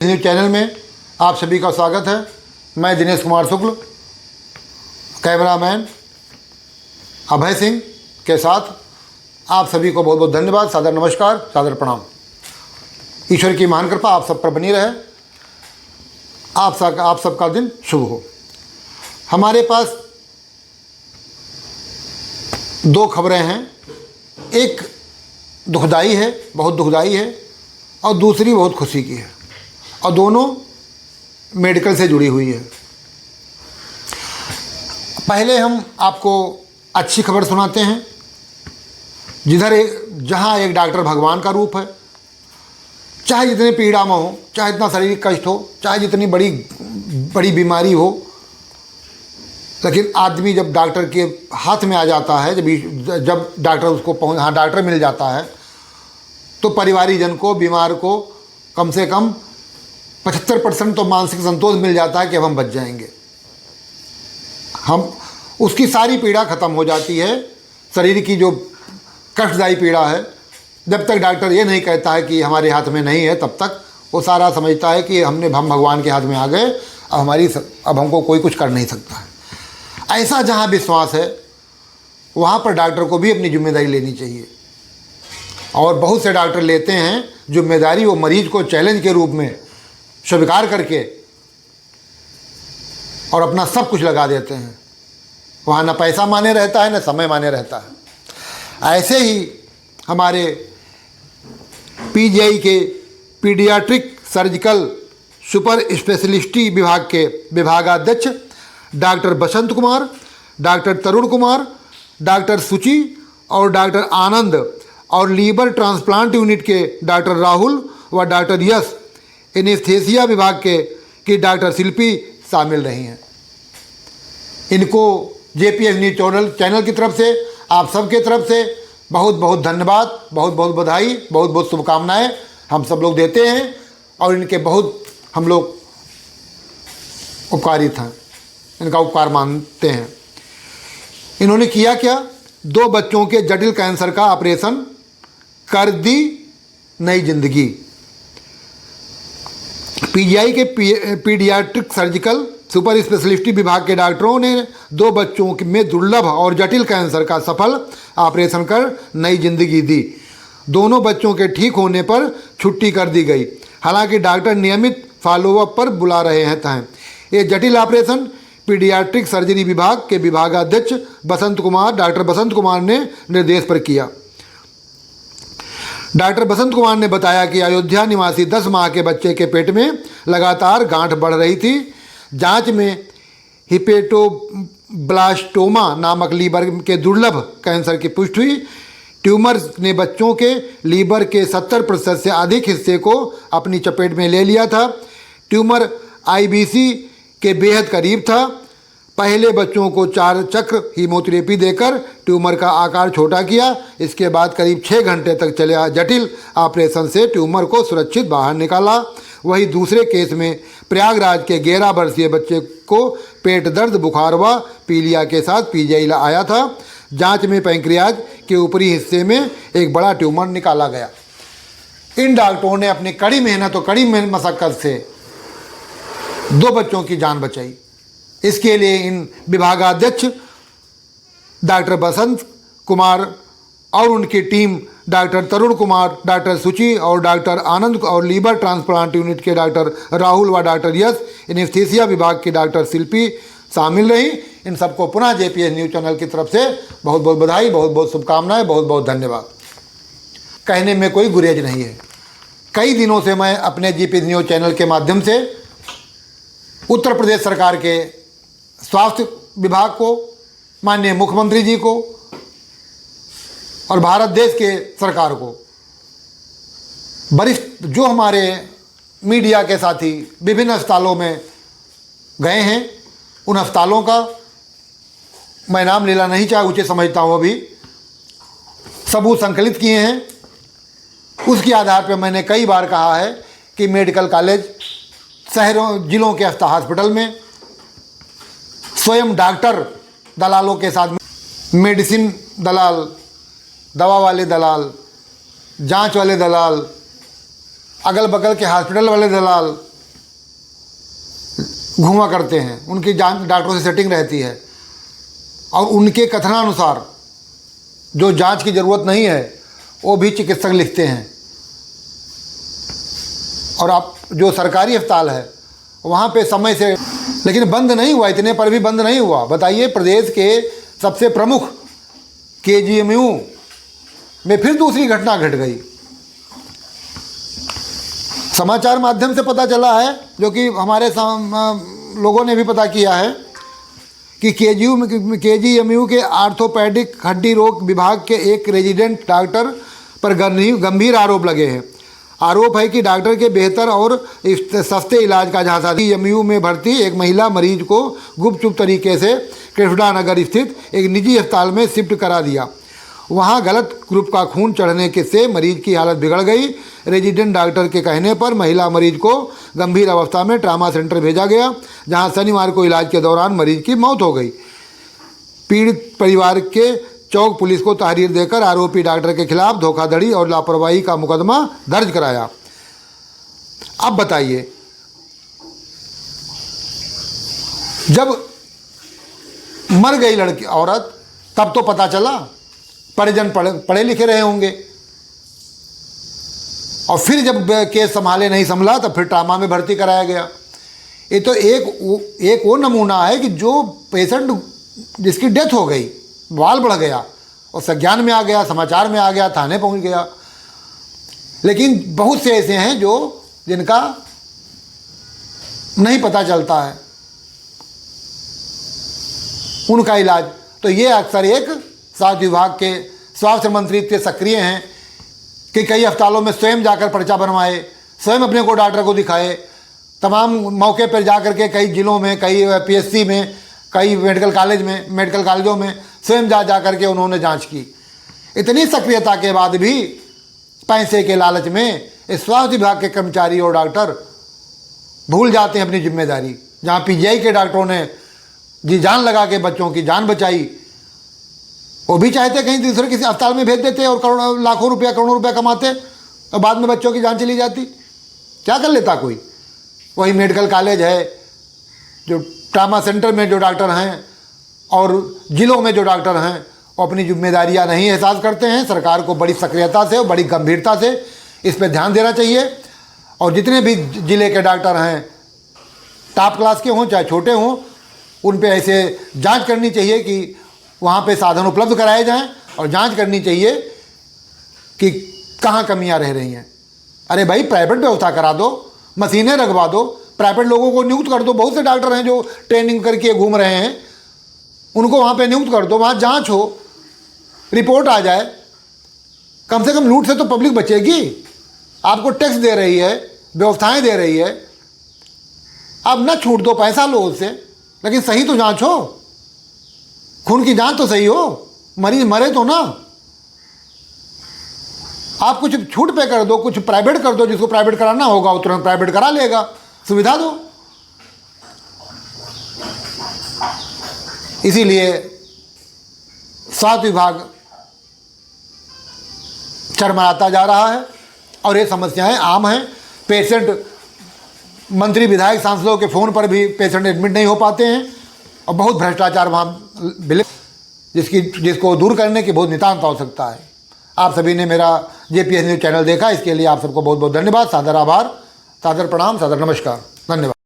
News channel में आप सभी का स्वागत है। मैं दिनेश कुमार शुक्ल, कैमरामैन अभय सिंह के साथ आप सभी को बहुत बहुत धन्यवाद, सादर नमस्कार, सादर प्रणाम। ईश्वर की महान कृपा आप सब पर बनी रहे। आप सबका दिन शुभ हो। हमारे पास दो खबरें हैं, एक दुखदाई है, बहुत दुखदाई है, और दूसरी बहुत खुशी की है, और दोनों मेडिकल से जुड़ी हुई है। पहले हम आपको अच्छी खबर सुनाते हैं, जहाँ एक डॉक्टर भगवान का रूप है। चाहे जितने पीड़ा में हो, चाहे इतना शारीरिक कष्ट हो, चाहे जितनी बड़ी बीमारी हो, लेकिन आदमी जब डॉक्टर के हाथ में आ जाता है, जब डॉक्टर उसको डॉक्टर मिल जाता है, तो परिवारीजन को, बीमार को कम से कम 75% तो मानसिक संतोष मिल जाता है कि अब हम बच जाएंगे। हम उसकी सारी पीड़ा खत्म हो जाती है। शरीर की जो कष्टदायी पीड़ा है, जब तक डॉक्टर ये नहीं कहता है कि हमारे हाथ में नहीं है, तब तक वो सारा समझता है कि हम भगवान के हाथ में आ गए, अब हमको कोई कुछ कर नहीं सकता है। ऐसा जहाँ विश्वास है, वहाँ पर डॉक्टर को भी अपनी जिम्मेदारी लेनी चाहिए। और बहुत से डॉक्टर लेते हैं जिम्मेदारी, वो मरीज को चैलेंज के रूप में स्वीकार करके और अपना सब कुछ लगा देते हैं। वहाँ न पैसा माने रहता है, न समय माने रहता है। ऐसे ही हमारे पीजीआई के पीडियाट्रिक सर्जिकल सुपर स्पेशलिटी विभाग के विभागाध्यक्ष डॉक्टर बसंत कुमार, डॉक्टर तरुण कुमार, डॉक्टर सुचि और डॉक्टर आनंद, और लीवर ट्रांसप्लांट यूनिट के डॉक्टर राहुल व डॉक्टर यश, एनेस्थेसिया विभाग की डॉक्टर शिल्पी शामिल रही हैं। इनको जेपीएस न्यूज़ चैनल की तरफ से, आप सबके तरफ से बहुत बहुत धन्यवाद, बहुत बहुत बधाई, बहुत बहुत शुभकामनाएं हम सब लोग देते हैं। और इनके बहुत हम लोग उपकारित हैं, इनका उपकार मानते हैं। इन्होंने किया क्या? 2 बच्चों के जटिल कैंसर का ऑपरेशन कर दी नई जिंदगी। पीजीआई के पीडियाट्रिक सर्जिकल सुपर स्पेशलिटी विभाग के डॉक्टरों ने 2 बच्चों में दुर्लभ और जटिल कैंसर का सफल ऑपरेशन कर नई जिंदगी दी। दोनों बच्चों के ठीक होने पर छुट्टी कर दी गई। हालांकि डॉक्टर नियमित फॉलोअप पर बुला रहे हैं। ये जटिल ऑपरेशन पीडियाट्रिक सर्जरी विभाग के विभागाध्यक्ष डॉक्टर बसंत कुमार ने निर्देश पर किया। डॉक्टर बसंत कुमार ने बताया कि अयोध्या निवासी 10 माह के बच्चे के पेट में लगातार गांठ बढ़ रही थी। जांच में हिपेटोब्लास्टोमा नामक लीवर के दुर्लभ कैंसर की पुष्टि हुई। ट्यूमर ने बच्चों के लीवर के 70% से अधिक हिस्से को अपनी चपेट में ले लिया था। ट्यूमर आईबीसी के बेहद करीब था। पहले बच्चों को 4 चक्र हीमोथेरेपी देकर ट्यूमर का आकार छोटा किया। इसके बाद करीब 6 घंटे तक चले जटिल ऑपरेशन से ट्यूमर को सुरक्षित बाहर निकाला। वहीं दूसरे केस में प्रयागराज के 11 वर्षीय बच्चे को पेट दर्द, बुखार व पीलिया के साथ पीजीआई आया था। जांच में पैंक्रियाज के ऊपरी हिस्से में एक बड़ा ट्यूमर निकाला गया। इन डॉक्टरों ने अपनी कड़ी मेहनत और कड़ी मशक्क़त से 2 बच्चों की जान बचाई। इसके लिए इन विभागाध्यक्ष डॉक्टर बसंत कुमार और उनकी टीम डॉक्टर तरुण कुमार, डॉक्टर सुचि और डॉक्टर आनंद और लीवर ट्रांसप्लांट यूनिट के डॉक्टर राहुल व डॉक्टर यश, एनेस्थीसिया विभाग की डॉक्टर शिल्पी शामिल रही। इन सबको पुनः जेपीएस न्यूज़ चैनल की तरफ से बहुत बहुत बधाई, बहुत बहुत शुभकामनाएं, बहुत बहुत धन्यवाद। कहने में कोई गुरेज नहीं है। कई दिनों से मैं अपने जेपीएस न्यूज़ चैनल के माध्यम से उत्तर प्रदेश सरकार के स्वास्थ्य विभाग को, माननीय मुख्यमंत्री जी को और भारत देश के सरकार को, वरिष्ठ जो हमारे मीडिया के साथी विभिन्न अस्पतालों में गए हैं, उन अस्पतालों का मैं नाम लेना नहीं उचित समझता हूँ। अभी सबूत संकलित किए हैं। उसके आधार पर मैंने कई बार कहा है कि मेडिकल कॉलेज, शहरों, जिलों के हॉस्पिटल में स्वयं डॉक्टर दलालों के साथ मेडिसिन दलाल, दवा वाले दलाल, जांच वाले दलाल, अगल बगल के हॉस्पिटल वाले दलाल, घुमा करते हैं, उनकी जांच डॉक्टरों से सेटिंग रहती है और उनके कथनानुसार जो जांच की ज़रूरत नहीं है वो भी चिकित्सक लिखते हैं। और आप जो सरकारी अस्पताल है वहाँ पे समय से, लेकिन बंद नहीं हुआ, इतने पर भी बंद नहीं हुआ। बताइए, प्रदेश के सबसे प्रमुख KGMU में फिर दूसरी घटना घट गई। समाचार माध्यम से पता चला है, जो कि हमारे लोगों ने भी पता किया है, कि KGMU के आर्थोपेडिक हड्डी रोग विभाग के एक रेजिडेंट डॉक्टर पर गंभीर आरोप लगे हैं। आरोप है कि डॉक्टर के बेहतर और सस्ते इलाज का झांसा KGMU में भर्ती एक महिला मरीज को गुपचुप तरीके से कृष्णानगर स्थित एक निजी अस्पताल में शिफ्ट करा दिया। वहां गलत ग्रुप का खून चढ़ने से मरीज की हालत बिगड़ गई। रेजिडेंट डॉक्टर के कहने पर महिला मरीज को गंभीर अवस्था में ट्रामा सेंटर भेजा गया, जहां शनिवार को इलाज के दौरान मरीज की मौत हो गई। पीड़ित परिवार के चौक पुलिस को तहरीर देकर आरोपी डॉक्टर के खिलाफ धोखाधड़ी और लापरवाही का मुकदमा दर्ज कराया। अब बताइए, जब मर गई लड़की औरत तब तो पता चला, परिजन पढ़े लिखे रहे होंगे, और फिर जब केस संभाले नहीं संभला तो फिर ट्रामा में भर्ती कराया गया। ये तो एक वो नमूना है कि जो पेशेंट जिसकी डेथ हो गई, बाल बढ़ गया और संज्ञान में आ गया, समाचार में आ गया, थाने पहुंच गया। लेकिन बहुत से ऐसे हैं जिनका नहीं पता चलता है उनका इलाज। तो ये अक्सर एक स्वास्थ्य विभाग के स्वास्थ्य मंत्री इतने सक्रिय हैं कि कई अस्पतालों में स्वयं जाकर पर्चा बनवाए, स्वयं अपने को डॉक्टर को दिखाए, तमाम मौके पर जाकर के कई जिलों में, कई PSC में, कई मेडिकल कॉलेजों में स्वयं जा करके उन्होंने जांच की। इतनी सक्रियता के बाद भी पैसे के लालच में इस स्वास्थ्य विभाग के कर्मचारी और डॉक्टर भूल जाते हैं अपनी जिम्मेदारी। जहां PGI के डॉक्टरों ने जी जान लगा के बच्चों की जान बचाई, वो भी चाहते कहीं दूसरे किसी अस्पताल में भेज देते और लाखों रुपया करोड़ों रुपया कमाते और बाद में बच्चों की जान चली जाती। क्या कर लेता कोई? वही मेडिकल कॉलेज है, जो ट्रामा सेंटर में जो डॉक्टर हैं और जिलों में जो डॉक्टर हैं, वो अपनी जिम्मेदारियां नहीं एहसास करते हैं। सरकार को बड़ी सक्रियता से और बड़ी गंभीरता से इस पर ध्यान देना चाहिए। और जितने भी जिले के डॉक्टर हैं, टॉप क्लास के हों चाहे छोटे हों, उन पे ऐसे जांच करनी चाहिए कि वहाँ पे साधन उपलब्ध कराए जाएं और जांच करनी चाहिए कि कहाँ कमियां रह रही हैं। अरे भाई, प्राइवेट व्यवस्था करा दो, मशीनें रखवा दो, प्राइवेट लोगों को नियुक्त कर दो। बहुत से डॉक्टर हैं जो ट्रेनिंग करके घूम रहे हैं, उनको वहाँ पे नियुक्त कर दो, वहाँ जांच हो, रिपोर्ट आ जाए। कम से कम लूट से तो पब्लिक बचेगी। आपको टैक्स दे रही है, व्यवस्थाएं दे रही है, आप ना छूट दो, पैसा लो उससे, लेकिन सही तो जांच हो, खून की जांच तो सही हो, मरीज मरे तो ना। आप कुछ छूट पे कर दो, कुछ प्राइवेट कर दो, जिसको प्राइवेट कराना होगा वो तुरंत प्राइवेट करा लेगा, सुविधा दो। इसीलिए स्वास्थ्य विभाग चरमराता जा रहा है और ये समस्याएं आम हैं। पेशेंट, मंत्री विधायक सांसदों के फ़ोन पर भी पेशेंट एडमिट नहीं हो पाते हैं और बहुत भ्रष्टाचार वहाँ जिसको दूर करने की बहुत नितांत आवश्यकता है। आप सभी ने मेरा JPS न्यूज़ चैनल देखा, इसके लिए आप सबको बहुत बहुत धन्यवाद, सादर आभार, सादर प्रणाम, सादर नमस्कार, धन्यवाद।